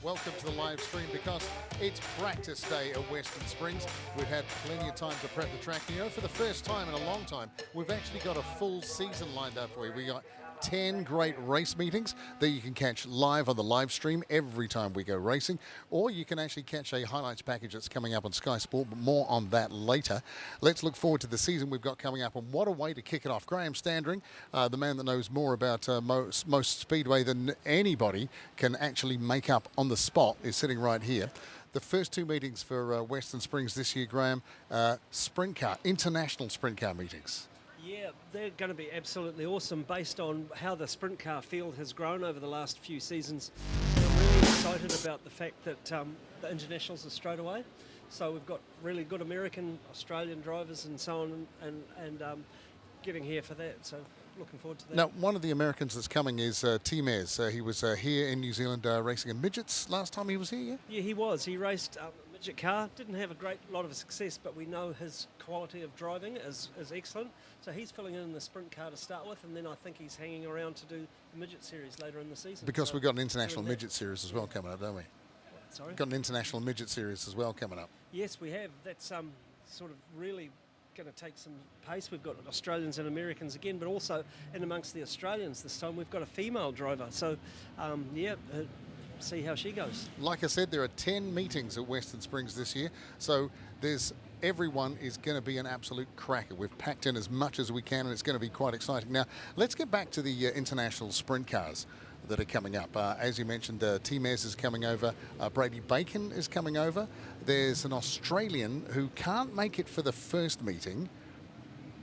welcome to the live stream because it's practice day at Western Springs. We've had plenty of time to prep the track. You know, for the first time in a long time, we've actually got a full season lined up for you. We got 10 great race meetings that you can catch live on the live stream every time we go racing, or you can actually catch a highlights package that's coming up on Sky Sport, but more on that later. Let's look forward to the season we've got coming up, and what a way to kick it off. Graham Standring, the man that knows more about most Speedway than anybody can actually make up on the spot, is sitting right here. The first two meetings for Western Springs this year, Graham, sprint car, international sprint car meetings. Yeah, they're going to be absolutely awesome based on how the sprint car field has grown over the last few seasons. And I'm really excited about the fact that the internationals are straight away. So we've got really good American, Australian drivers and so on, and getting here for that. So looking forward to that. Now, one of the Americans that's coming is T-Mez. He was here in New Zealand racing in Midgets last time he was here, yeah? Yeah, he was. He raced a Midget car. Didn't have a great lot of success, but we know his quality of driving is excellent. So he's filling in the sprint car to start with, and then I think he's hanging around to do the Midget Series later in the season. Because so we've got an international Midget Series as well coming up, don't we? Sorry? We've got an international Midget Series as well coming up. Yes, we have. That's sort of really going to take some pace. We've got Australians and again, but also in amongst the Australians this time we've got a female driver. So, see how she goes. Like I said, there are 10 meetings at Western Springs this year, so everyone is going to be an absolute cracker. We've packed in as much as we can, and it's going to be quite exciting. Now, let's get back to the international sprint cars that are coming up. As you mentioned, T-Mez is coming over, Brady Bacon is coming over. There's an Australian who can't make it for the first meeting,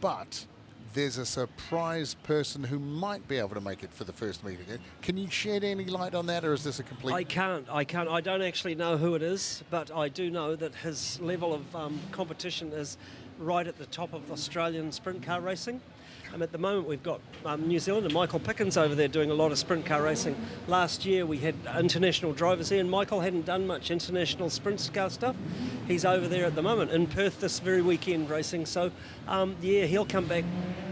but there's a surprise person who might be able to make it for the first meeting. Can you shed any light on that, or is this a complete... I can't. I don't actually know who it is, but I do know that his level of competition is right at the top of Australian sprint car racing. At the moment we've got New Zealand and Michael Pickens over there doing a lot of sprint car racing. Last year we had international drivers here, and Michael hadn't done much international sprint car stuff. He's over there at the moment in Perth this very weekend racing. So he'll come back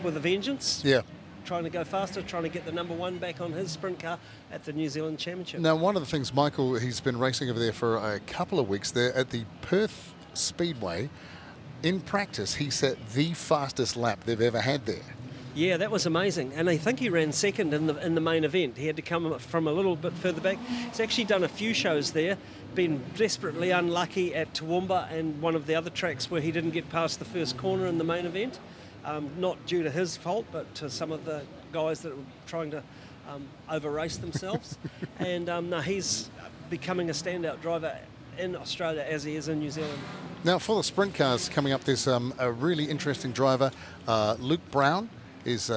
with a vengeance. Yeah. Trying to go faster, trying to get the number one back on his sprint car at the New Zealand Championship. Now, one of the things, Michael, he's been racing over there for a couple of weeks there at the Perth Speedway. In practice, he set the fastest lap they've ever had there. Yeah, that was amazing, and I think he ran second in the main event. He had to come from a little bit further back. He's actually done a few shows there, been desperately unlucky at Toowoomba and one of the other tracks where he didn't get past the first corner in the main event. Not due to his fault, but to some of the guys that were trying to over-race themselves. And he's becoming a standout driver in Australia as he is in New Zealand. Now, for the sprint cars coming up, there's a really interesting driver, Luke Brown, is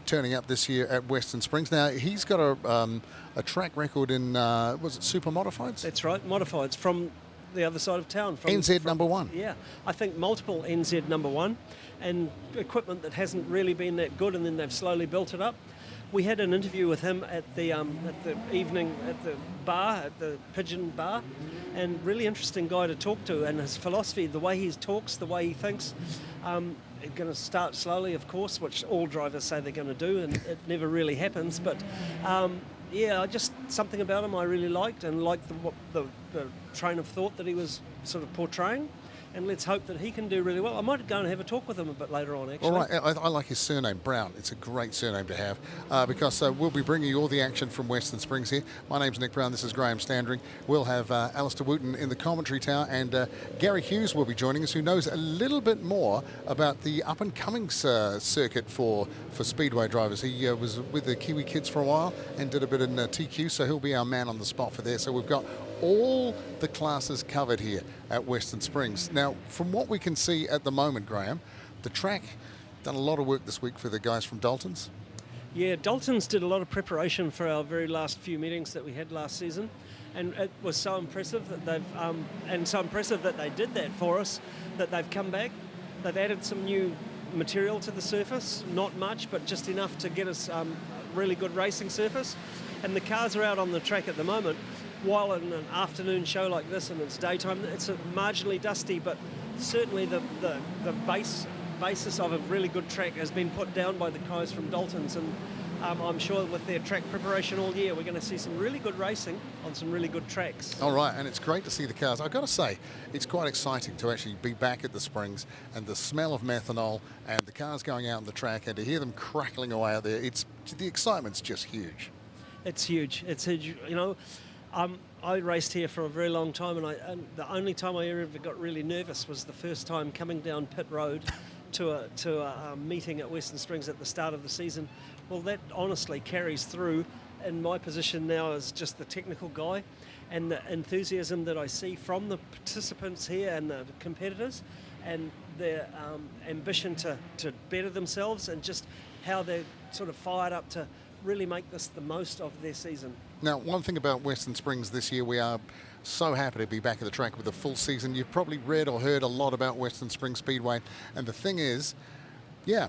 turning up this year at Western Springs. Now, he's got a track record in, was it Super Modifieds? That's right, Modifieds from the other side of town. NZ number one. Yeah, I think multiple NZ number one, and equipment that hasn't really been that good, and then they've slowly built it up. We had an interview with him at the evening at the bar, at the Pigeon Bar, and really interesting guy to talk to, and his philosophy, the way he talks, the way he thinks. Going to start slowly, of course, which all drivers say they're going to do, and it never really happens. But just something about him I really liked, and liked the train of thought that he was sort of portraying. And let's hope that he can do really well. I might go and have a talk with him a bit later on, actually. All right, I like his surname, Brown. It's a great surname to have because we'll be bringing you all the action from Western Springs here. My name's Nick Brown. This is Graham Standring. We'll have Alistair Wooten in the commentary tower, and Gary Hughes will be joining us, who knows a little bit more about the up-and-coming circuit for Speedway drivers. He was with the Kiwi Kids for a while and did a bit in TQ, so he'll be our man on the spot for there. So we've got all the classes covered here at Western Springs. Now, from what we can see at the moment, Graham, the track done a lot of work this week for the guys from Dalton's. Yeah, Dalton's did a lot of preparation for our very last few meetings that we had last season, and it was so impressive that they did that for us, that they've come back. They've added some new material to the surface, not much, but just enough to get us a really good racing surface. And the cars are out on the track at the moment. While in an afternoon show like this and it's daytime, it's marginally dusty, but certainly the basis of a really good track has been put down by the guys from Dalton's, and I'm sure with their track preparation all year, we're going to see some really good racing on some really good tracks. All right, and it's great to see the cars. I've got to say, it's quite exciting to actually be back at the Springs and the smell of methanol and the cars going out on the track and to hear them crackling away out there. The excitement's just huge. It's huge. It's huge. You know, I raced here for a very long time, and the only time I ever got really nervous was the first time coming down pit road to a meeting at Western Springs at the start of the season. Well, that honestly carries through in my position now as just the technical guy, and the enthusiasm that I see from the participants here and the competitors, and their ambition to better themselves, and just how they're sort of fired up to really make this the most of their season. Now, one thing about Western Springs this year, we are so happy to be back at the track with a full season. You've probably read or heard a lot about Western Springs Speedway, and the thing is, yeah,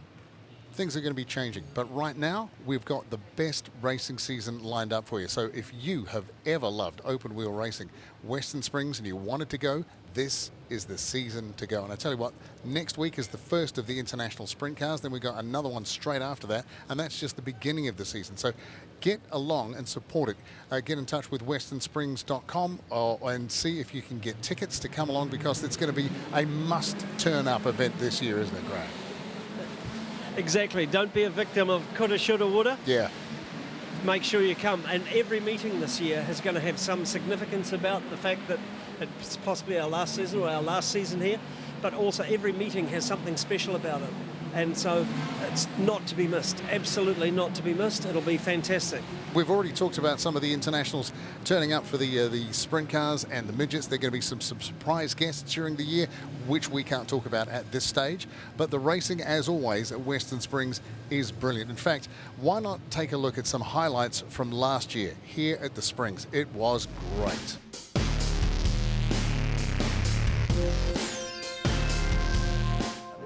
things are going to be changing. But right now, we've got the best racing season lined up for you. So if you have ever loved open wheel racing, Western Springs, and you wanted to go, this is the season to go. And I tell you what, next week is the first of the international sprint cars. Then we've got another one straight after that. And that's just the beginning of the season. So get along and support it. Get in touch with westernsprings.com and see if you can get tickets to come along, because it's going to be a must turn up event this year, isn't it, Graham? Exactly. Don't be a victim of coulda, shoulda, woulda. Yeah. Make sure you come. And every meeting this year is going to have some significance about the fact that it's possibly our last season or our last season here, but also every meeting has something special about it. And so it's not to be missed, absolutely not to be missed. It'll be fantastic. We've already talked about some of the internationals turning up for the sprint cars and the midgets. There are going to be some surprise guests during the year, which we can't talk about at this stage. But the racing, as always, at Western Springs is brilliant. In fact, why not take a look at some highlights from last year here at the Springs? It was great.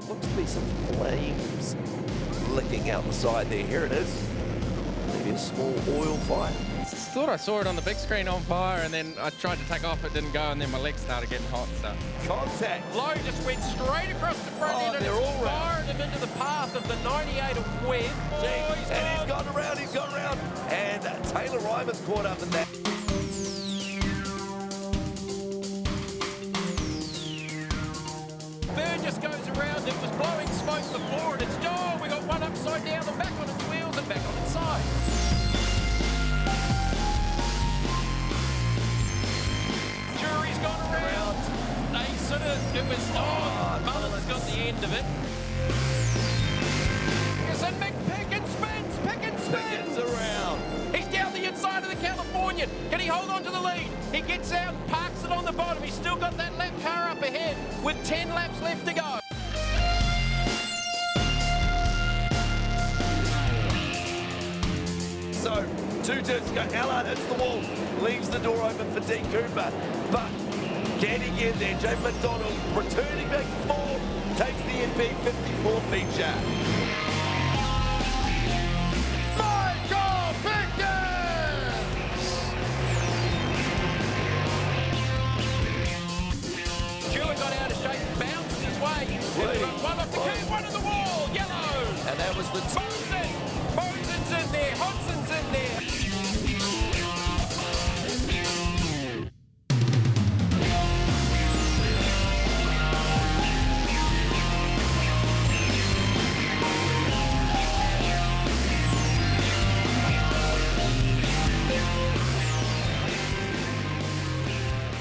Looks to be some flames licking out the side there. Here it is. Maybe a small oil fire. Thought I saw it on the big screen on fire, and then I tried to take off, it didn't go, and then my legs started getting hot. So Contact. Low just went straight across the front end, and they're it's all round. fired him into the path of the 98 of Webb. And he's gone around, And Taylor Ryman's caught up in that. Burgess goes around, it was blowing smoke before, and it's, oh, we got one upside down and back on its wheels and back on its side. Jury's gone around. They sort of, it was, Mullen's got the end of it. Yes, and Pickens spins. Pickens around. He's down the inside of the Californian. Can he hold on to the lead? He gets out, parks it on the bottom. He's still got that lap car up ahead with 10 laps left to go. So, 2 turns to go. Allard hits the wall, leaves the door open for Dean Cooper. But can he get there? Jay McDonald returning back to 4, takes the NP54 feature. One off the curve, one on the wall, yellow. And that was the Mosen's in there, Hodgson's in there.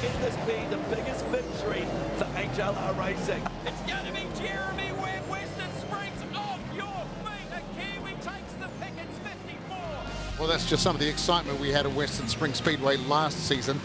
Can this be the biggest victory for HLR Racing? It's going to be Jeremy Webb, Western Springs on your feet. A Kiwi takes the Pickens 54. Well, that's just some of the excitement we had at Western Springs Speedway last season.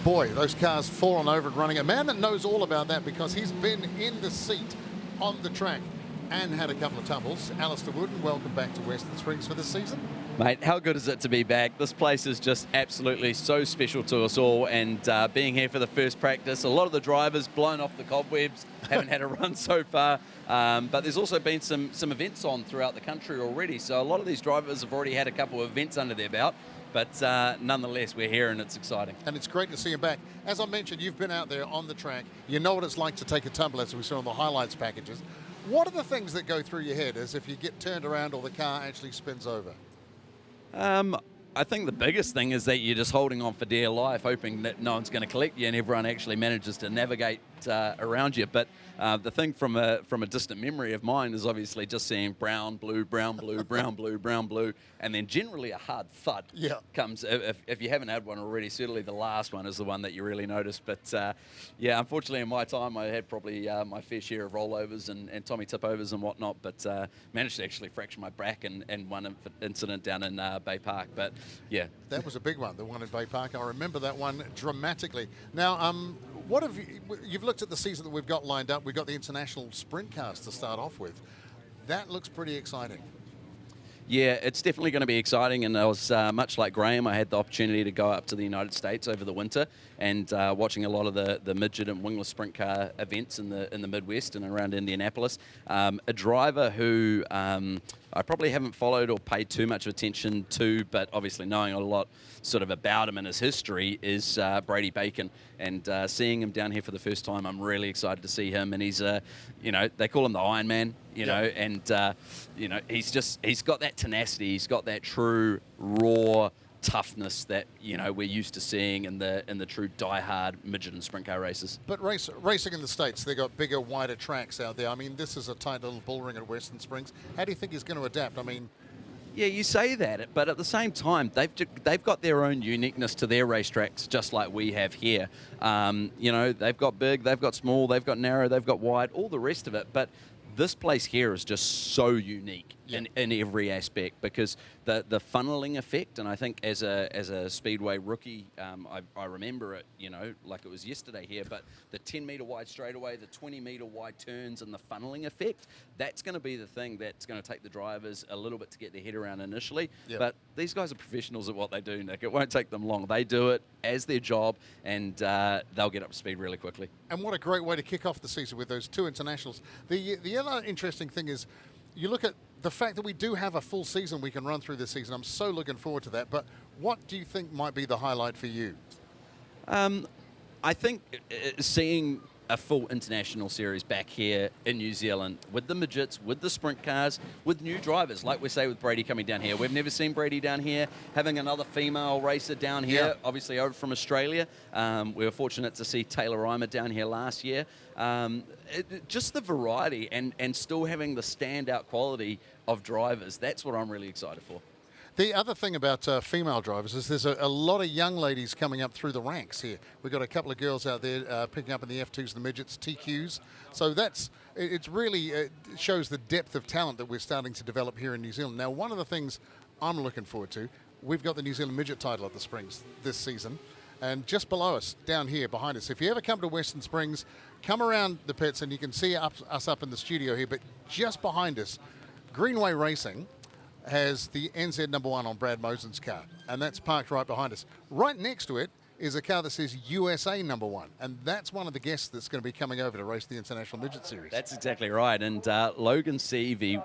Boy, those cars falling over and running. A man that knows all about that because he's been in the seat on the track and had a couple of tumbles. Alistair Wooden, welcome back to Western Springs for this season. Mate, how good is it to be back? This place is just absolutely so special to us all, and being here for the first practice, a lot of the drivers blown off the cobwebs, haven't had a run so far, but there's also been some events on throughout the country already, so a lot of these drivers have already had a couple of events under their belt, but nonetheless, we're here and it's exciting. And it's great to see him back. As I mentioned, you've been out there on the track. You know what it's like to take a tumble, as we saw in the highlights packages. What are the things that go through your head as if you get turned around or the car actually spins over? I think the biggest thing is that you're just holding on for dear life, hoping that no one's going to collect you and everyone actually manages to navigate around you. But the thing from a distant memory of mine is obviously just seeing brown, blue, brown, blue, brown, blue, brown, blue, and then generally a hard thud comes. If you haven't had one already, certainly the last one is the one that you really notice. But yeah, unfortunately in my time I had probably my fair share of rollovers and Tommy tipovers and whatnot, but managed to actually fracture my back in one incident down in Bay Park. But yeah, that was a big one, the one in Bay Park. I remember that one dramatically. Now, what have you've looked at the season that we've got lined up? We've got the international sprint cars to start off with. That looks pretty exciting. Yeah, it's definitely going to be exciting, and I was much like Graham. I had the opportunity to go up to the United States over the winter and watching a lot of the midget and wingless sprint car events in the Midwest and around Indianapolis. A driver who I probably haven't followed or paid too much attention to, but obviously knowing a lot sort of about him and his history is Brady Bacon. And seeing him down here for the first time, I'm really excited to see him. And he's, they call him the Iron Man, and he's got that tenacity, he's got that true raw toughness that we're used to seeing in the true die-hard midget and sprint car races. But racing in the States, they've got bigger, wider tracks out there. I mean, this is a tight little bull ring at Western Springs. How do you think he's going to adapt? I mean, yeah, you say that, but at the same time, they've got their own uniqueness to their racetracks, just like we have here. They've got big, they've got small, they've got narrow, they've got wide, all the rest of it. But this place here is just so unique in every aspect, because the funneling effect, and I think as a Speedway rookie, I remember it, like it was yesterday here, but the 10-metre wide straightaway, the 20-metre wide turns, and the funneling effect, that's going to be the thing that's going to take the drivers a little bit to get their head around initially. Yep. But these guys are professionals at what they do, Nick. It won't take them long. They do it as their job, and they'll get up to speed really quickly. And what a great way to kick off the season with those two internationals. The other interesting thing is, you look at the fact that we do have a full season we can run through this season. I'm so looking forward to that. But what do you think might be the highlight for you? I think seeing a full international series back here in New Zealand with the midgets, with the sprint cars, with new drivers, like we say with Brady coming down here. We've never seen Brady down here, having another female racer down here, obviously over from Australia. We were fortunate to see Taylor Reimer down here last year. Just the variety and still having the standout quality of drivers, that's what I'm really excited for. The other thing about female drivers is there's a lot of young ladies coming up through the ranks here. We've got a couple of girls out there picking up in the F2s, the midgets, TQs. So it's really shows the depth of talent that we're starting to develop here in New Zealand. Now, one of the things I'm looking forward to, we've got the New Zealand midget title at the Springs this season. And just below us, down here behind us, if you ever come to Western Springs, come around the pits and you can see us up in the studio here. But just behind us, Greenway Racing has the NZ #1 on Brad Mosen's car, and that's parked right behind us. Right next to it is a car that says USA #1, and that's one of the guests that's going to be coming over to race the International Midget Series. That's exactly right, and Logan Seavey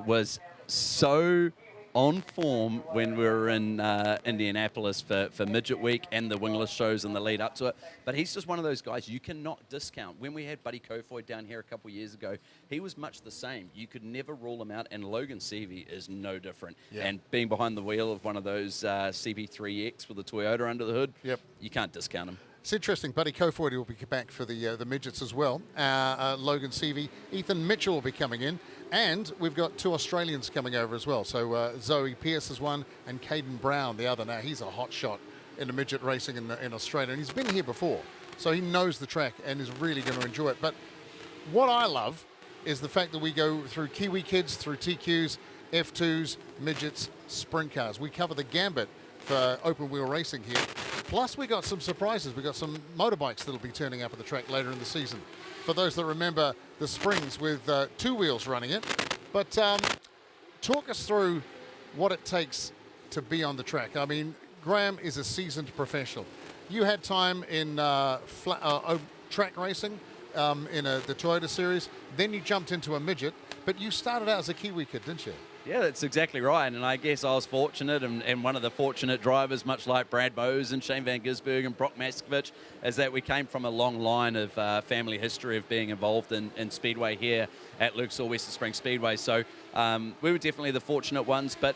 was so on form when we were in Indianapolis for Midget Week and the wingless shows and the lead up to it. But he's just one of those guys you cannot discount. When we had Buddy Kofoid down here a couple of years ago, he was much the same. You could never rule him out, and Logan Seavey is no different. Yeah. And being behind the wheel of one of those CB3X with a Toyota under the hood, you can't discount him. It's interesting. Buddy Kofoid will be back for the midgets as well. Logan Seavey, Ethan Mitchell will be coming in. And we've got two Australians coming over as well. So Zoe Pearce is one, and Caden Brown the other. Now, he's a hot shot in the midget racing in Australia, and he's been here before. So he knows the track and is really going to enjoy it. But what I love is the fact that we go through Kiwi kids, through TQs, F2s, midgets, sprint cars. We cover the gambit for open wheel racing here. Plus, we got some surprises. We got some motorbikes that'll be turning up at the track later in the season. For those that remember the Springs with two wheels running it. But talk us through what it takes to be on the track. I mean, Graham is a seasoned professional. You had time in track racing in the Toyota series. Then you jumped into a midget. But you started out as a Kiwi kid, didn't you? Yeah, that's exactly right. And I guess I was fortunate, and one of the fortunate drivers, much like Brad Bose and Shane Van Gisbergen and Brock Maskovich, is that we came from a long line of family history of being involved in Speedway here at Luxor Western Springs Speedway. So we were definitely the fortunate ones. But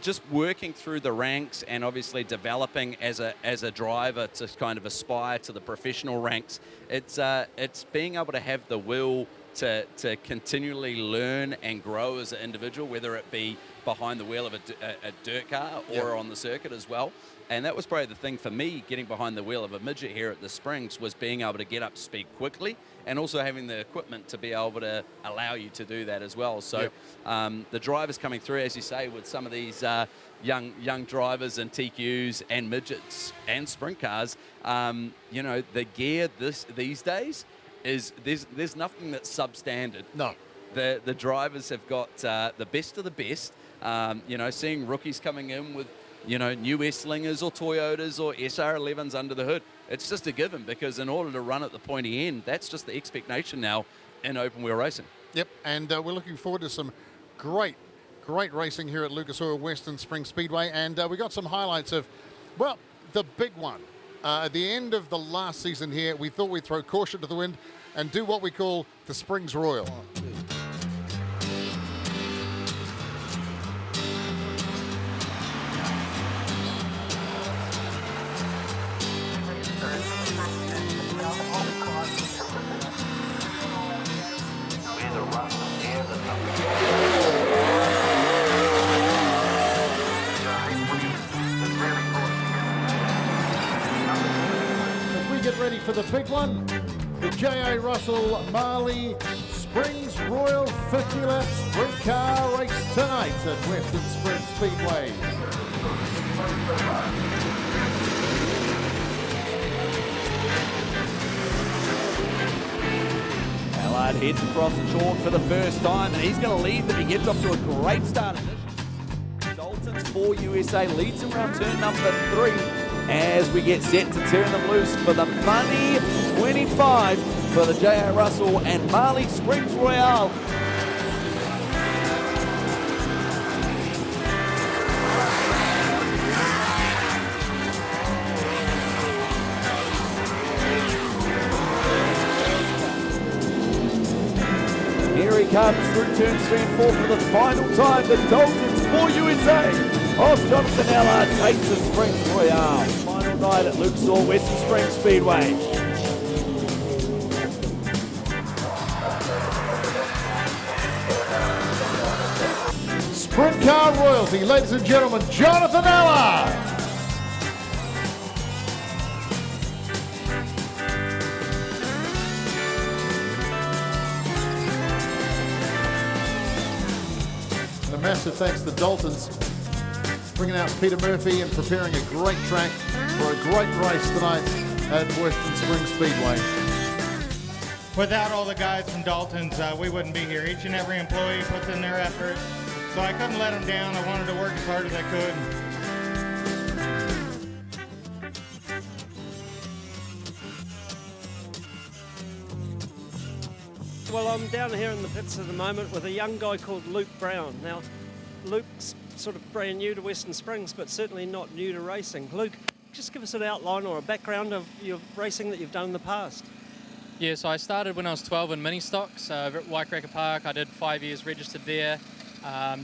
just working through the ranks and obviously developing as a driver to kind of aspire to the professional ranks. It's being able to have the will to continually learn and grow as an individual, whether it be behind the wheel of a dirt car or on the circuit as well. And that was probably the thing for me, getting behind the wheel of a midget here at the Springs, was being able to get up to speed quickly and also having the equipment to be able to allow you to do that as well. So the drivers coming through, as you say, with some of these young drivers and TQs and midgets and sprint cars, you know, the gear these days is there's nothing that's substandard. No. The drivers have got the best of the best. You know, seeing rookies coming in with, you know, new S-Slingers or Toyotas or SR11s under the hood. It's just a given, because in order to run at the pointy end, that's just the expectation now in open wheel racing. Yep, and we're looking forward to some great racing here at Lucas Oil Western Springs Speedway. And we got some highlights of, well, the big one. At the end of the last season here, we thought we'd throw caution to the wind and do what we call the Springs Royal. Get ready for the big one, the J.A. Russell Marley Springs Royal 50-lap sprint car race tonight at Western Springs Speedway. Allard heads across the chalk for the first time, and he's going to lead them. He gets off to a great start. Dalton's for USA leads him around turn number 3. As we get set to turn them loose for the money 25 for the J.A. Russell and Marley Springs Royale. Here he comes through turns 3 and 4 for the final time. The Daltons for USA. Off Jonathan Allard takes the Springs Royale. Final night at Lucas Oil Western Springs Speedway. Sprint car royalty, ladies and gentlemen, Jonathan Allard. And a massive thanks to Daltons, bringing out Peter Murphy and preparing a great track for a great race tonight at Western Springs Speedway. Without all the guys from Dalton's, we wouldn't be here. Each and every employee puts in their effort, so I couldn't let them down. I wanted to work as hard as I could. Well, I'm down here in the pits at the moment with a young guy called Luke Brown. Now, Luke's sort of brand new to Western Springs, but certainly not new to racing. Luke, just give us an outline or a background of your racing that you've done in the past. Yeah, so I started when I was 12 in mini stocks over at Waikareca Park. I did 5 years registered there,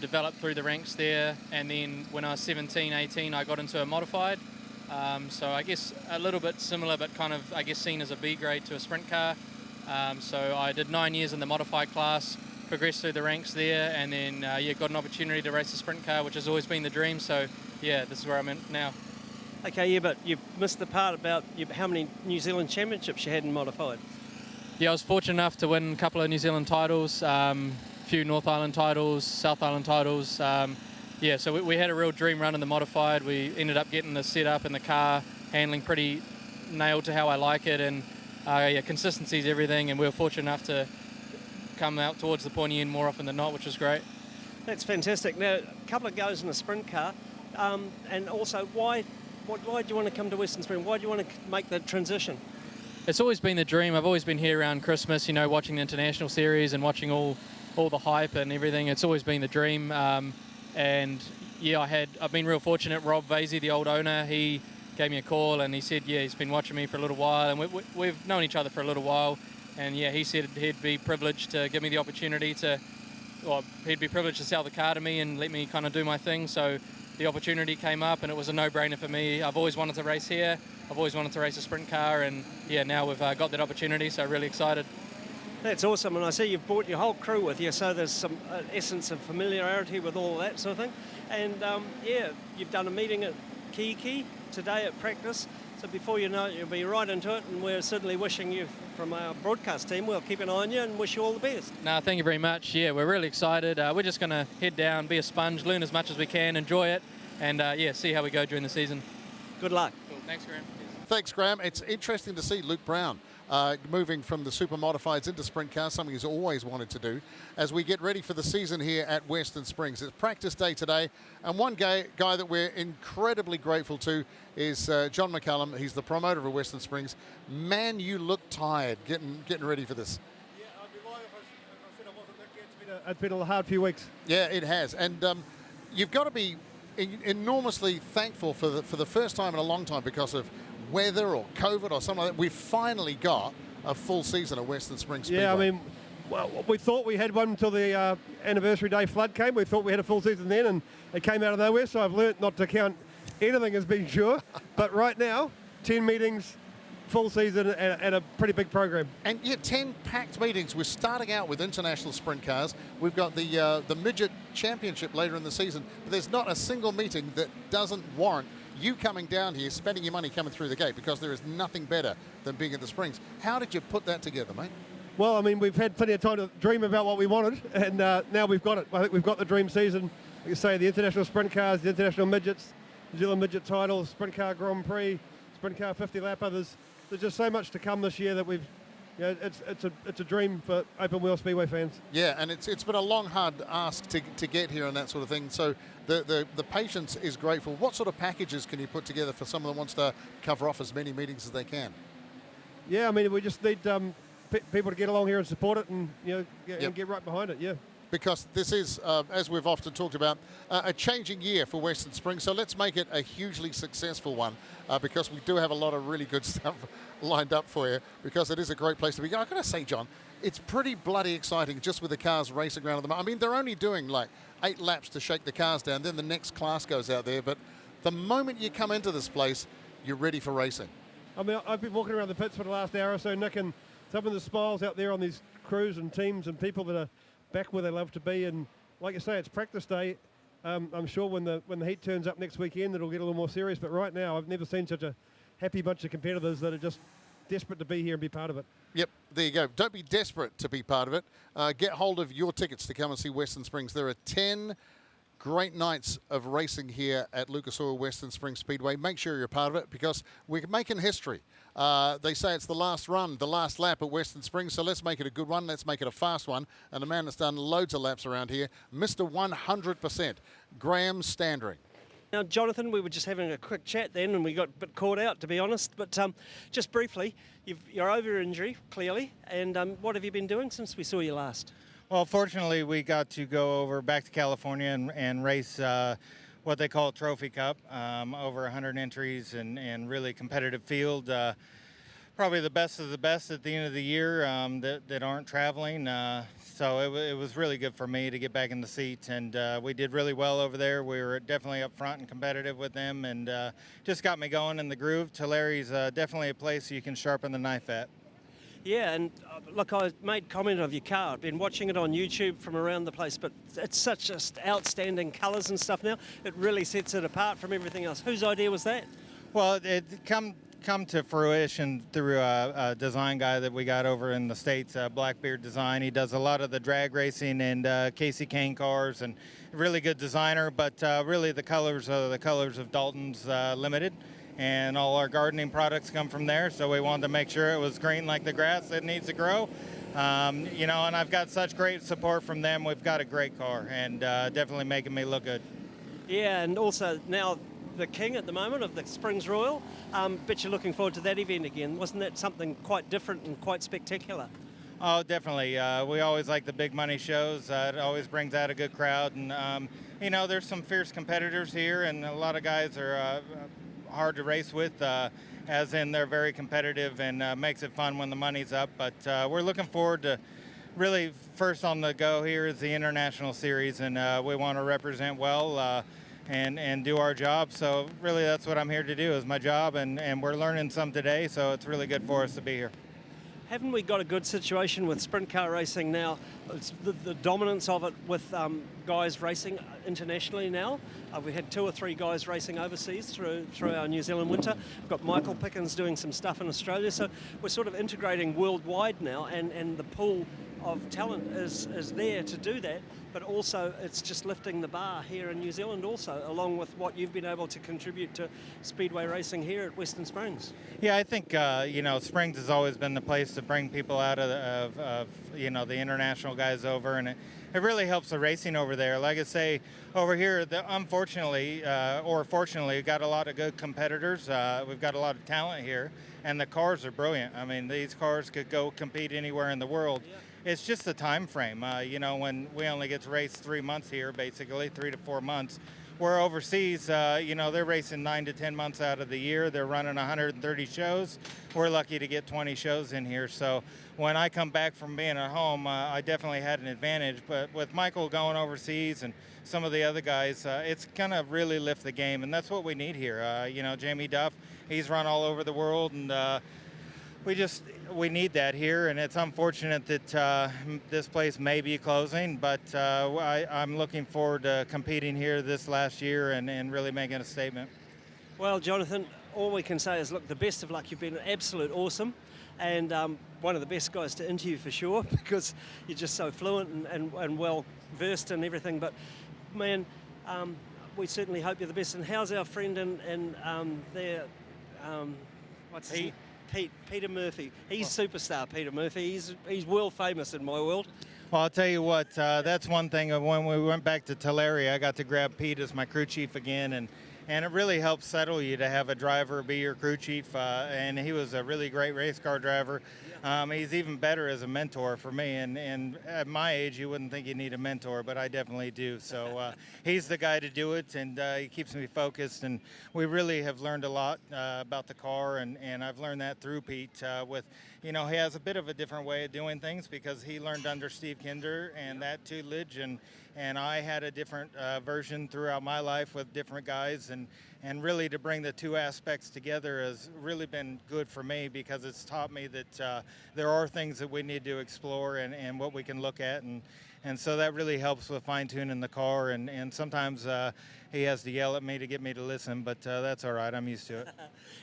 developed through the ranks there, and then when I was 17, 18, I got into a modified. So I guess a little bit similar, but kind of, I guess, seen as a B grade to a sprint car. So I did 9 years in the modified class, progressed through the ranks there, and then got an opportunity to race a sprint car, which has always been the dream. So yeah, this is where I'm at now. Okay, yeah, but you've missed the part about how many New Zealand championships you had in modified. Yeah, I was fortunate enough to win a couple of New Zealand titles, a few North Island titles, South Island titles. Yeah, so we had a real dream run in the modified. We ended up getting the setup and the car handling pretty nailed to how I like it, and yeah, consistency is everything, and we were fortunate enough to come out towards the pointy end more often than not, which was great. That's fantastic. Now, a couple of goes in a sprint car, and also why do you want to come to Western Springs? Why do you want to make the transition? It's always been the dream. I've always been here around Christmas, you know, watching the international series and watching all the hype and everything. It's always been the dream. And yeah, I've been real fortunate. Rob Vasey, the old owner, he gave me a call and he said, yeah, he's been watching me for a little while, and we've known each other for a little while. And yeah, he said he'd be privileged to give me the opportunity to, or he'd be privileged to sell the car to me and let me kind of do my thing. So the opportunity came up and it was a no-brainer for me. I've always wanted to race here. I've always wanted to race a sprint car, and yeah, now we've got that opportunity, so really excited. That's awesome, and I see you've brought your whole crew with you, so there's some essence of familiarity with all that sort of thing. And yeah, you've done a meeting at Kiki today at practice, so before you know it, you'll be right into it, and we're certainly wishing you, from our broadcast team, we'll keep an eye on you and wish you all the best. No, thank you very much. Yeah, we're really excited. We're just going to head down, be a sponge, learn as much as we can, enjoy it, and yeah, see how we go during the season. Good luck. Cool. Thanks, Graham. Thanks, Graham. It's interesting to see Luke Brown moving from the super modifieds into sprint cars, something he's always wanted to do, as we get ready for the season here at Western Springs. It's practice day today, and one guy that we're incredibly grateful to is John McCullum. He's the promoter of Western Springs. Man, you look tired getting ready for this. Yeah, I'd be lying if I said I wasn't that. It's been a hard few weeks. Yeah, it has, and you've got to be enormously thankful for the first time in a long time, because of weather or COVID or something like that. We've finally got a full season at Western Springs Speedway. Yeah, I mean, well, we thought we had one until the anniversary day flood came. We thought we had a full season then, and it came out of nowhere, so I've learnt not to count anything as being sure. But right now, 10 meetings, full season, and a pretty big program. And yeah, 10 packed meetings. We're starting out with international sprint cars. We've got the Midget Championship later in the season, but there's not a single meeting that doesn't warrant you coming down here, spending your money coming through the gate, because there is nothing better than being at the Springs. How did you put that together, mate? Well, I mean, we've had plenty of time to dream about what we wanted, and now we've got it. I think we've got the dream season. Like you say, the international sprint cars, the international midgets, New Zealand midget titles, sprint car Grand Prix, sprint car 50 lap others. There's just so much to come this year that we've, you know, it's a dream for open wheel Speedway fans. Yeah, and it's been a long, hard ask to get here and that sort of thing. So the patience is grateful. What sort of packages can you put together for someone that wants to cover off as many meetings as they can? Yeah, I mean, we just need people to get along here and support it, and and get right behind it. Yeah. Because this is, as we've often talked about, a changing year for Western Springs. So let's make it a hugely successful one, because we do have a lot of really good stuff lined up for you, because it is a great place to be. I've got to say, John, it's pretty bloody exciting just with the cars racing around at the moment. I mean, they're only doing like 8 laps to shake the cars down. Then the next class goes out there. But the moment you come into this place, you're ready for racing. I mean, I've been walking around the pits for the last hour or so, Nick, and some of the smiles out there on these crews and teams and people that are back where they love to be. And like you say, it's practice day. I'm sure when the heat turns up next weekend, it'll get a little more serious. But right now, I've never seen such a happy bunch of competitors that are just desperate to be here and be part of it. Yep, there you go. Don't be desperate to be part of it. Get hold of your tickets to come and see Western Springs. There are 10 great nights of racing here at Lucas Oil Western Springs Speedway. Make sure you're a part of it, because we're making history. They say it's the last run, the last lap at Western Springs, so let's make it a good one. Let's make it a fast one. And a man that's done loads of laps around here, Mr. 100%, Graham Standring. Now, Jonathan, we were just having a quick chat then, and we got a bit caught out, to be honest. But just briefly, you're over your injury, clearly, and what have you been doing since we saw you last? Well, fortunately, we got to go back to California and race what they call Trophy Cup, over 100 entries and really competitive field. Probably the best of the best at the end of the year that aren't traveling. So it was really good for me to get back in the seat, and we did really well over there. We were definitely up front and competitive with them, and just got me going in the groove. Tulari's definitely a place you can sharpen the knife at. Yeah, and look, I made comment of your car. I've been watching it on YouTube from around the place, but it's such just outstanding colours and stuff now. It really sets it apart from everything else. Whose idea was that? Well, it come to fruition through a design guy that we got over in the States, Blackbeard Design. He does a lot of the drag racing and Casey Kane cars, and really good designer, but really the colors are the colors of Dalton's Limited. And all our gardening products come from there, so we wanted to make sure it was green like the grass that needs to grow. And I've got such great support from them. We've got a great car, and definitely making me look good. Yeah, and also now the king at the moment of the Springs Royal. Bet you're looking forward to that event again. Wasn't that something quite different and quite spectacular? Oh, definitely. We always like the big money shows. It always brings out a good crowd, and there's some fierce competitors here, and a lot of guys are hard to race with, as in they're very competitive, and makes it fun when the money's up. But we're looking forward to really first on the go here is the International Series, and we want to represent well. and do our job. So really that's what I'm here to do, is my job, and we're learning some today, so it's really good for us to be here. Haven't we got a good situation with sprint car racing now? It's the dominance of it with guys racing internationally now. We had 2 or 3 guys racing overseas through our New Zealand winter. We've got Michael Pickens doing some stuff in Australia. So we're sort of integrating worldwide now, and the pool of talent is there to do that, but also it's just lifting the bar here in New Zealand also, along with what you've been able to contribute to Speedway racing here at Western Springs. Yeah, I think, Springs has always been the place to bring people out of the international guys over, and it really helps the racing over there. Like I say, over here, unfortunately, or fortunately, we've got a lot of good competitors. We've got a lot of talent here, and the cars are brilliant. I mean, these cars could go compete anywhere in the world. Yeah. It's just the time frame, when we only get to race 3 months here, basically 3 to 4 months. We're overseas, they're racing 9 to 10 months out of the year. They're running 130 shows. We're lucky to get 20 shows in here. So when I come back from being at home, I definitely had an advantage. But with Michael going overseas and some of the other guys, it's gonna really lift the game, and that's what we need here. Jamie Duff, he's run all over the world, and we need that here, and it's unfortunate that this place may be closing, but I'm looking forward to competing here this last year and really making a statement. Well, Jonathan, all we can say is, look, the best of luck. You've been an absolute awesome, and one of the best guys to interview for sure, because you're just so fluent and well versed in everything. But man, we certainly hope you're the best. And how's our friend in there? What's his name? Peter Murphy. He's superstar, Peter Murphy. He's world famous in my world. Well, I'll tell you what, that's one thing. When we went back to Tulare, I got to grab Pete as my crew chief again, and it really helps settle you to have a driver be your crew chief, and he was a really great race car driver. He's even better as a mentor for me, and at my age, you wouldn't think you need a mentor, but I definitely do. So he's the guy to do it, and he keeps me focused, and we really have learned a lot about the car, and I've learned that through Pete. He has a bit of a different way of doing things because he learned under Steve Kinder and that tutelage, and I had a different version throughout my life with different guys, and really to bring the two aspects together has really been good for me, because it's taught me that there are things that we need to explore and what we can look at, and so that really helps with fine-tuning the car, and sometimes he has to yell at me to get me to listen, but that's all right, I'm used to it.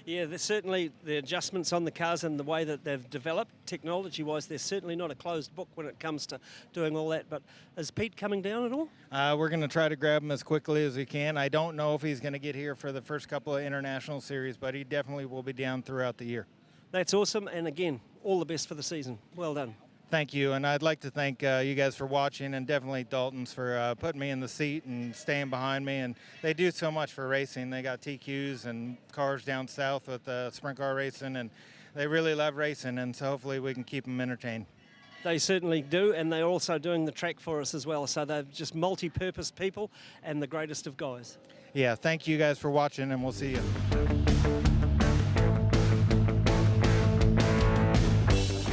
Yeah, there's certainly the adjustments on the cars and the way that they've developed technology-wise. There's certainly not a closed book when it comes to doing all that. But is Pete coming down at all? We're going to try to grab him as quickly as we can. I don't know if he's going to get here for the first couple of international series, but he definitely will be down throughout the year. That's awesome. And again, all the best for the season. Well done. Thank you, and I'd like to thank you guys for watching, and definitely Dalton's for putting me in the seat and staying behind me. And they do so much for racing. They got TQs and cars down south with sprint car racing, and they really love racing, and so hopefully we can keep them entertained. They certainly do, and they're also doing the track for us as well. So they're just multi-purpose people and the greatest of guys. Yeah, thank you guys for watching, and we'll see you.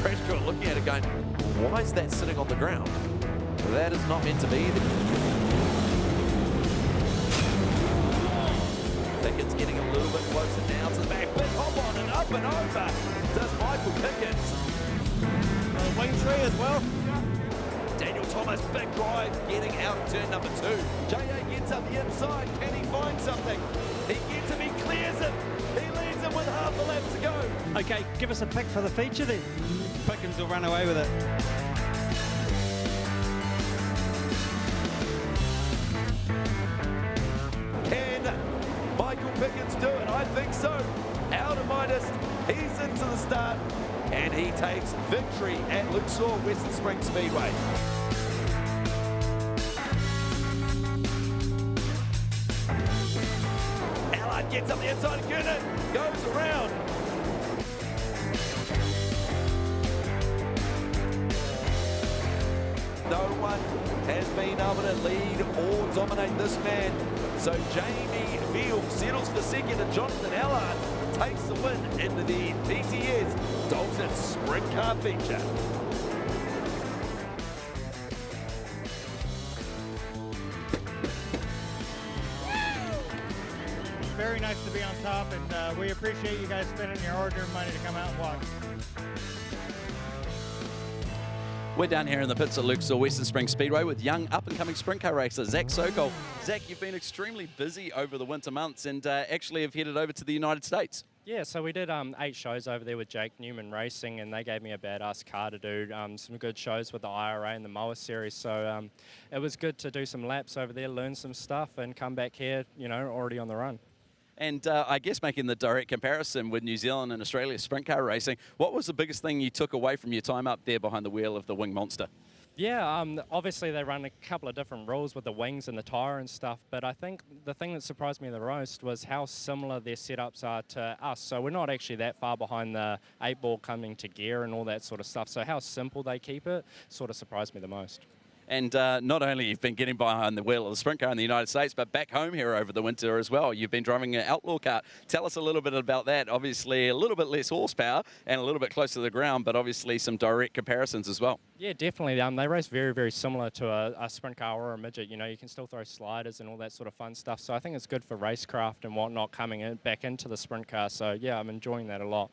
Crash crew looking at it going, why is that sitting on the ground? That is not meant to be there. Pickett's getting a little bit closer now to the back. Big hop on and up and over does Michael Pickett. Wing tree as well. Daniel Thomas, big drive, getting out of turn number 2. J.A. gets up the inside. Can he find something? He gets him, he clears him. He leads him with half a lap to go. Okay, give us a pick for the feature then. Pickens will run away with it. Can Michael Pickens do it? I think so. Out of minus, he's into the start, and he takes victory at Luxor Western Springs Speedway. Allard gets up the inside of Gooden, goes around. No one has been able to lead or dominate this man. So Jamie Field settles for second, and Jonathan Allard takes the win into the PTS Dalton Sprint Car feature. top, and we appreciate you guys spending your hard-earned money to come out and watch. We're down here in the pits at Lucas Oil Western Springs Speedway with young up-and-coming sprint car racer Zack Sohal. Zack, you've been extremely busy over the winter months and actually have headed over to the United States. Yeah, so we did 8 shows over there with Jake Newman Racing, and they gave me a badass car to do some good shows with the IRA and the Mower Series. So it was good to do some laps over there, learn some stuff, and come back here, you know, already on the run. And I guess making the direct comparison with New Zealand and Australia sprint car racing, what was the biggest thing you took away from your time up there behind the wheel of the Wing Monster? Yeah, obviously they run a couple of different rules with the wings and the tyre and stuff, but I think the thing that surprised me the most was how similar their setups are to us. So we're not actually that far behind the 8-ball coming to gear and all that sort of stuff. So how simple they keep it sort of surprised me the most. And not only you've been getting behind the wheel of the sprint car in the United States, but back home here over the winter as well. You've been driving an Outlaw kart. Tell us a little bit about that. Obviously, a little bit less horsepower and a little bit closer to the ground, but obviously some direct comparisons as well. Yeah, definitely. They race very, very similar to a sprint car or a midget. You know, you can still throw sliders and all that sort of fun stuff. So I think it's good for racecraft and whatnot coming back into the sprint car. So yeah, I'm enjoying that a lot.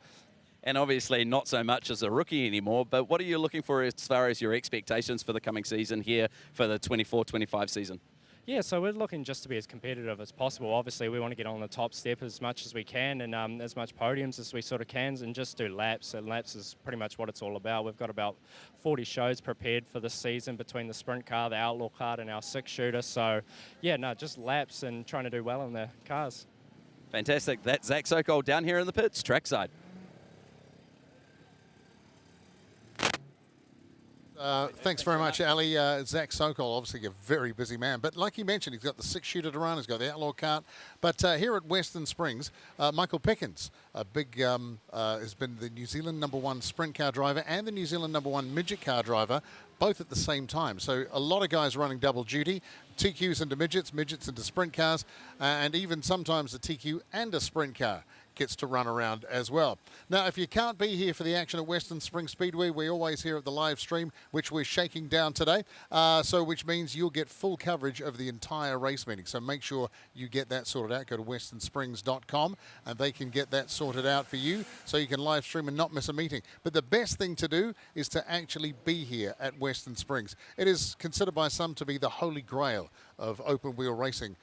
And obviously not so much as a rookie anymore, but what are you looking for as far as your expectations for the coming season here for the 24-25 season? Yeah, so we're looking just to be as competitive as possible. Obviously, we want to get on the top step as much as we can and as much podiums as we sort of can and just do laps. And laps is pretty much what it's all about. We've got about 40 shows prepared for this season between the sprint car, the Outlaw kart and our 6-shooter. So, yeah, no, just laps and trying to do well in the cars. Fantastic. That's Zack Sohal down here in the pits, trackside. Thanks very much, Ali. Zack Sohal, obviously a very busy man. But like he mentioned, he's got the 6-shooter to run, he's got the Outlaw kart. But here at Western Springs, Michael Pickens, has been the New Zealand #1 sprint car driver and the New Zealand #1 midget car driver, both at the same time. So a lot of guys running double duty, TQs into midgets, midgets into sprint cars, and even sometimes a TQ and a sprint car gets to run around as well. Now, if you can't be here for the action at Western Springs Speedway, we're always here at the live stream, which we're shaking down today, which means you'll get full coverage of the entire race meeting. So make sure you get that sorted out. Go to westernsprings.com and they can get that sorted out for you so you can live stream and not miss a meeting. But the best thing to do is to actually be here at Western Springs. It is considered by some to be the holy grail of open wheel racing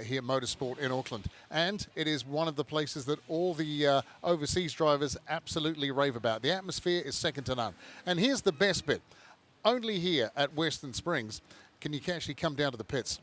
here, motorsport in Auckland. And it is one of the places that all the overseas drivers absolutely rave about. The atmosphere is second to none. And here's the best bit. Only here at Western Springs can you actually come down to the pits.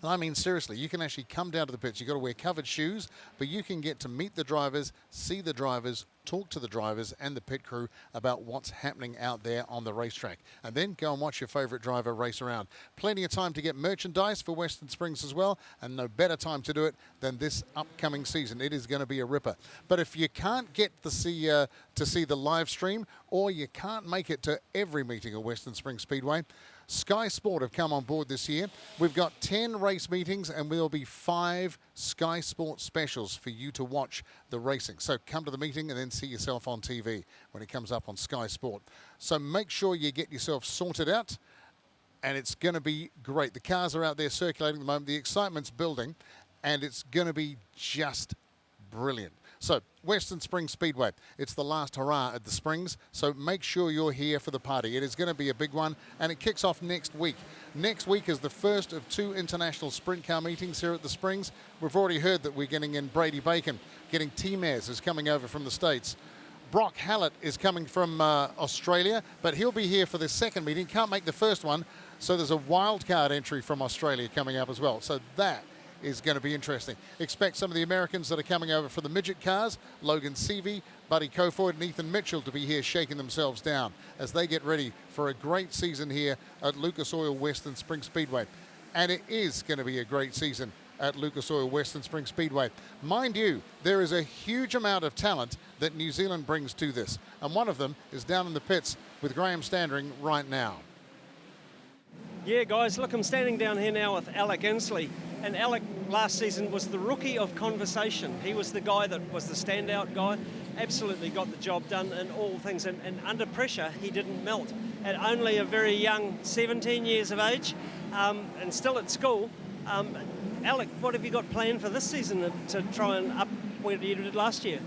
I mean, seriously, you can actually come down to the pits. You've got to wear covered shoes, but you can get to meet the drivers, see the drivers, talk to the drivers and the pit crew about what's happening out there on the racetrack. And then go and watch your favorite driver race around. Plenty of time to get merchandise for Western Springs as well, and no better time to do it than this upcoming season. It is going to be a ripper. But if you can't get to see the live stream, or you can't make it to every meeting at Western Springs Speedway, Sky Sport have come on board this year. We've got 10 race meetings and there'll be 5 Sky Sport specials for you to watch the racing. So come to the meeting and then see yourself on TV when it comes up on Sky Sport. So make sure you get yourself sorted out and it's going to be great. The cars are out there circulating at the moment. The excitement's building and it's going to be just brilliant. So, Western Springs Speedway, it's the last hurrah at the Springs, so make sure you're here for the party. It is going to be a big one, and it kicks off next week. Next week is the first of 2 international sprint car meetings here at the Springs. We've already heard that we're getting in Brady Bacon, getting T-Mares is coming over from the States. Brock Hallett is coming from Australia, but he'll be here for the second meeting. Can't make the first one, so there's a wild card entry from Australia coming up as well. So that is going to be interesting. Expect some of the Americans that are coming over for the midget cars, Logan Seavey, Buddy Kofoid and Ethan Mitchell, to be here shaking themselves down as they get ready for a great season here at Lucas Oil Western Springs Speedway. And it is going to be a great season at Lucas Oil Western Springs Speedway. Mind you, there is a huge amount of talent that New Zealand brings to this. And one of them is down in the pits with Graham Standring right now. Yeah, guys, look, I'm standing down here now with Alec Inslee. And Alec last season was the rookie of conversation. He was the guy that was the standout guy, absolutely got the job done in all things. And under pressure, he didn't melt. At only a very young 17 years of age and still at school. Alec, what have you got planned for this season to try and what you did last year?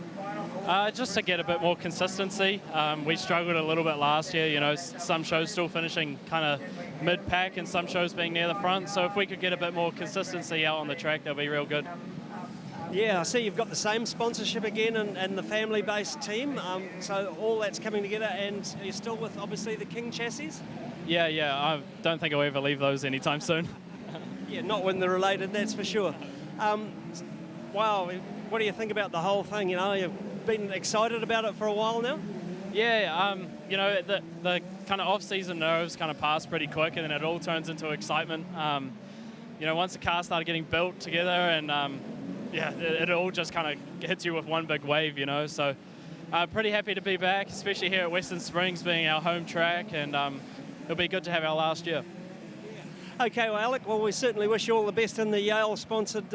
Just to get a bit more consistency. We struggled a little bit last year, you know, some shows still finishing kind of mid-pack and some shows being near the front. So if we could get a bit more consistency out on the track, that'll be real good. Yeah, I see you've got the same sponsorship again and the family-based team. So all that's coming together, and you're still with, obviously, the King chassis? Yeah, I don't think I'll ever leave those anytime soon. Yeah, not when they're related, that's for sure. Wow, what do you think about the whole thing? You know, you've been excited about it for a while now? Yeah, you know, the kind of off-season nerves kind of pass pretty quick, and then it all turns into excitement. You know, once the car started getting built together, and yeah, it all just kind of hits you with one big wave, you know. So pretty happy to be back, especially here at Western Springs being our home track, and it'll be good to have our last year. Okay, well, Alec, well, we certainly wish you all the best in the Yale-sponsored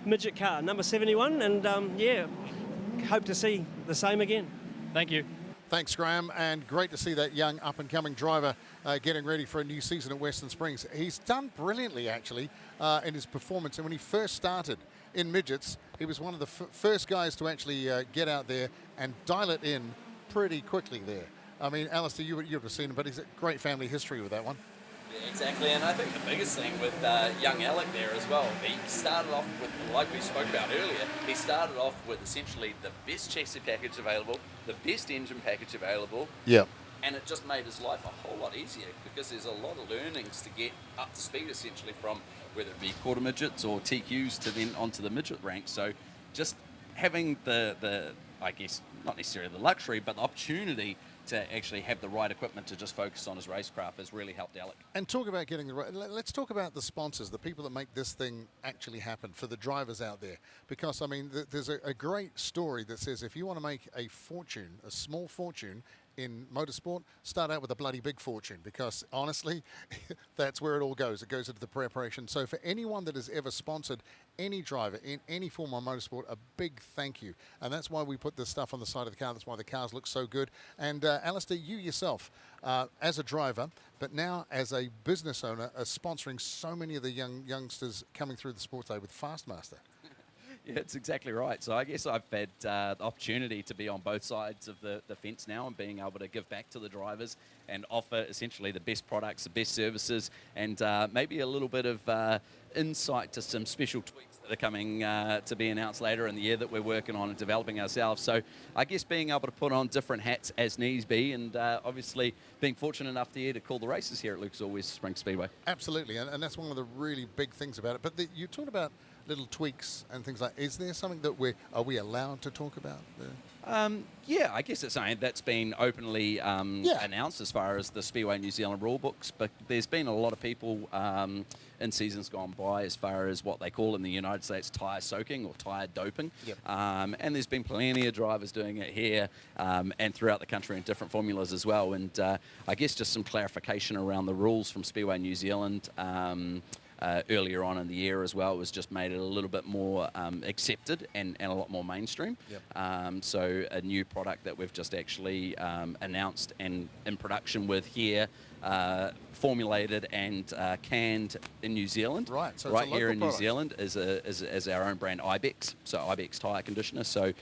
Midget car, number 71, and yeah, hope to see the same again. Thank you. Thanks, Graham, and great to see that young up-and-coming driver getting ready for a new season at Western Springs. He's done brilliantly, actually, in his performance, and when he first started in midgets, he was one of the first guys to actually get out there and dial it in pretty quickly there. I mean, Alistair, you would have seen him, but he's a great family history with that one. Yeah, exactly, and I think the biggest thing with young Alec there as well, he started off with, like we spoke about earlier, he started off with essentially the best chassis package available, the best engine package available. Yeah. And it just made his life a whole lot easier because there's a lot of learnings to get up to speed essentially from whether it be quarter midgets or TQs to then onto the midget rank. So just having the I guess, not necessarily the luxury, but the opportunity to actually have the right equipment to just focus on his racecraft has really helped Alec. And talk about getting the right, let's talk about the sponsors, the people that make this thing actually happen for the drivers out there. Because, I mean, there's a great story that says if you want to make a fortune, a small fortune in motorsport, start out with a bloody big fortune, because honestly, that's where it all goes. It goes into the preparation. So for anyone that has ever sponsored any driver in any form of motorsport, a big thank you. And that's why we put this stuff on the side of the car. That's why the cars look so good. And Alistair, you yourself, as a driver, but now as a business owner, are sponsoring so many of the youngsters coming through the sports day with Fastmaster. Yeah, it's exactly right. So I guess I've had the opportunity to be on both sides of the fence now and being able to give back to the drivers and offer essentially the best products, the best services, and maybe a little bit of insight to some special tweaks that are coming to be announced later in the year that we're working on and developing ourselves. So I guess being able to put on different hats as needs be, and obviously being fortunate enough to call the races here at Lucas Oil West Springs Speedway. Absolutely, and that's one of the really big things about it. But you talked about little tweaks and things like, is there something that are we allowed to talk about there? Yeah, I guess it's something that's been openly announced as far as the Speedway New Zealand rule books, but there's been a lot of people in seasons gone by as far as what they call in the United States tyre soaking or tyre doping. Yep. And there's been plenty of drivers doing it here and throughout the country in different formulas as well. And I guess just some clarification around the rules from Speedway New Zealand earlier on in the year as well was just made it a little bit more accepted and a lot more mainstream. Yep. So a new product that we've just actually announced and in production with here, formulated and canned in New Zealand. Right, so right it's a here local in product. New Zealand is our own brand Ibex, so Ibex tyre conditioner. So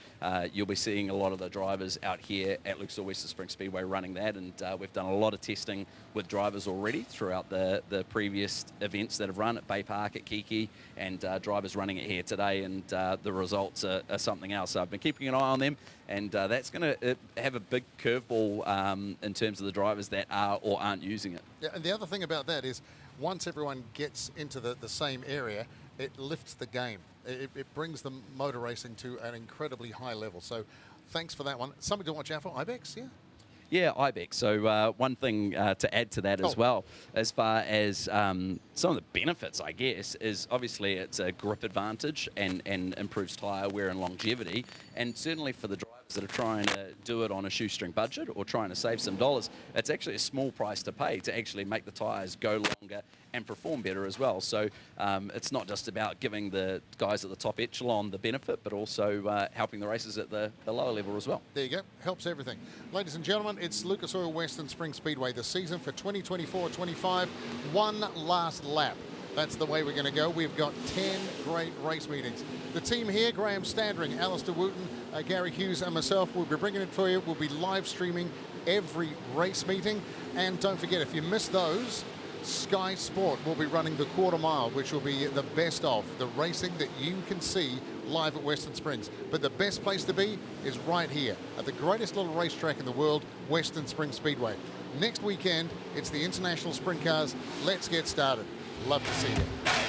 you'll be seeing a lot of the drivers out here at Lucas Oil West Springs Speedway running that, and we've done a lot of testing with drivers already throughout the previous events that have run at Bay Park, at Kiki, and drivers running it here today, and the results are something else. So I've been keeping an eye on them, and that's going to have a big curveball in terms of the drivers that are or aren't using it. Yeah, and the other thing about that is once everyone gets into the same area, it lifts the game. It brings the motor racing to an incredibly high level. So thanks for that one. Something to watch out for, Ibex, yeah? Yeah, Ibex. So one thing to add to that as well, as far as some of the benefits, I guess, is obviously it's a grip advantage and improves tyre wear and longevity. And certainly for the drivers that are trying to do it on a shoestring budget or trying to save some dollars, it's actually a small price to pay to actually make the tyres go longer and perform better as well. So it's not just about giving the guys at the top echelon the benefit, but also helping the races at the lower level as well. There you go. Helps everything. Ladies and gentlemen, it's Lucas Oil Western Springs Speedway, the season for 2024-25. One last lap. That's the way we're going to go. We've got 10 great race meetings. The team here, Graham Standring, Alistair Wooten, Gary Hughes and myself, will be bringing it for you. We'll be live streaming every race meeting. And don't forget, if you miss those, Sky Sport will be running the quarter mile, which will be the best of the racing that you can see live at Western Springs. But the best place to be is right here at the greatest little racetrack in the world, Western Springs Speedway. Next weekend, it's the International Sprint Cars. Let's get started. Love to see you.